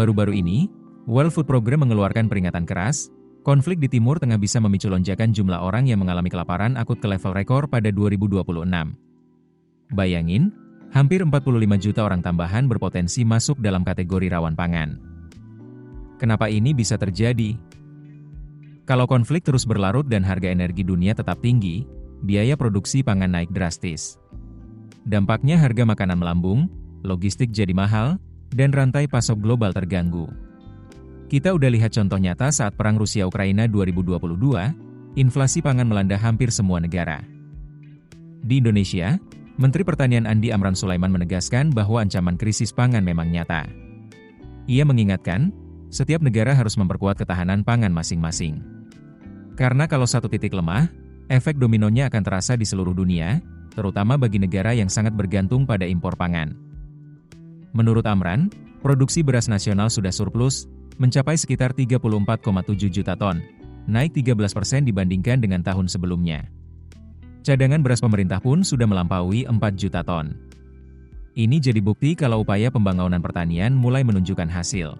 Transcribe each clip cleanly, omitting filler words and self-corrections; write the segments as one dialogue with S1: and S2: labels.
S1: Baru-baru ini, World Food Programme mengeluarkan peringatan keras, konflik di Timur Tengah bisa memicu lonjakan jumlah orang yang mengalami kelaparan akut ke level rekor pada 2026. Bayangin, hampir 45 juta orang tambahan berpotensi masuk dalam kategori rawan pangan. Kenapa ini bisa terjadi? Kalau konflik terus berlarut dan harga energi dunia tetap tinggi, biaya produksi pangan naik drastis. Dampaknya harga makanan melambung, logistik jadi mahal, dan rantai pasok global terganggu. Kita udah lihat contoh nyata saat Perang Rusia-Ukraina 2022, inflasi pangan melanda hampir semua negara. Di Indonesia, Menteri Pertanian Andi Amran Sulaiman menegaskan bahwa ancaman krisis pangan memang nyata. Ia mengingatkan, setiap negara harus memperkuat ketahanan pangan masing-masing. Karena kalau satu titik lemah, efek dominonya akan terasa di seluruh dunia, terutama bagi negara yang sangat bergantung pada impor pangan. Menurut Amran, produksi beras nasional sudah surplus, mencapai sekitar 34,7 juta ton, naik 13% dibandingkan dengan tahun sebelumnya. Cadangan beras pemerintah pun sudah melampaui 4 juta ton. Ini jadi bukti kalau upaya pembangunan pertanian mulai menunjukkan hasil.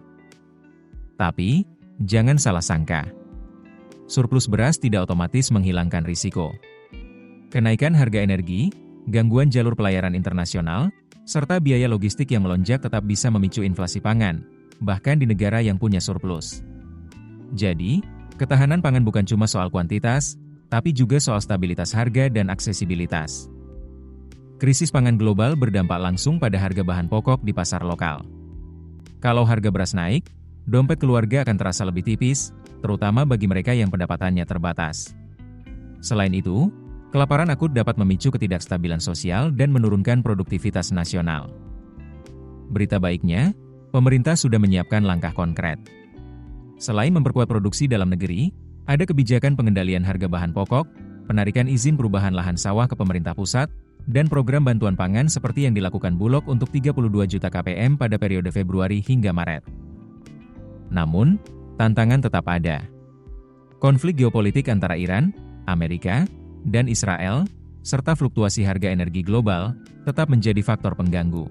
S1: Tapi, jangan salah sangka. Surplus beras tidak otomatis menghilangkan risiko. Kenaikan harga energi, gangguan jalur pelayaran internasional, serta biaya logistik yang melonjak tetap bisa memicu inflasi pangan, bahkan di negara yang punya surplus. Jadi, ketahanan pangan bukan cuma soal kuantitas, tapi juga soal stabilitas harga dan aksesibilitas. Krisis pangan global berdampak langsung pada harga bahan pokok di pasar lokal. Kalau harga beras naik, dompet keluarga akan terasa lebih tipis, terutama bagi mereka yang pendapatannya terbatas. Selain itu, kelaparan akut dapat memicu ketidakstabilan sosial dan menurunkan produktivitas nasional. Berita baiknya, pemerintah sudah menyiapkan langkah konkret. Selain memperkuat produksi dalam negeri, ada kebijakan pengendalian harga bahan pokok, penarikan izin perubahan lahan sawah ke pemerintah pusat, dan program bantuan pangan seperti yang dilakukan Bulog untuk 32 juta KPM pada periode Februari hingga Maret. Namun, tantangan tetap ada. Konflik geopolitik antara Iran, Amerika, dan Israel, serta fluktuasi harga energi global, tetap menjadi faktor pengganggu.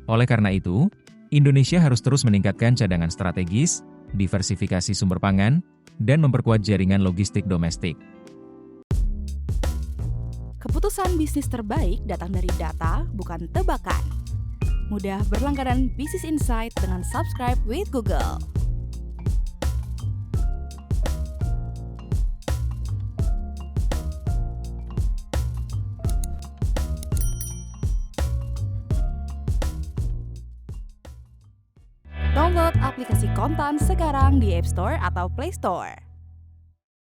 S1: Oleh karena itu, Indonesia harus terus meningkatkan cadangan strategis, diversifikasi sumber pangan, dan memperkuat jaringan logistik domestik.
S2: Keputusan bisnis terbaik datang dari data, bukan tebakan. Mudah berlangganan Business Insight dengan subscribe with Google. Download aplikasi Kontan sekarang di App Store atau Play Store.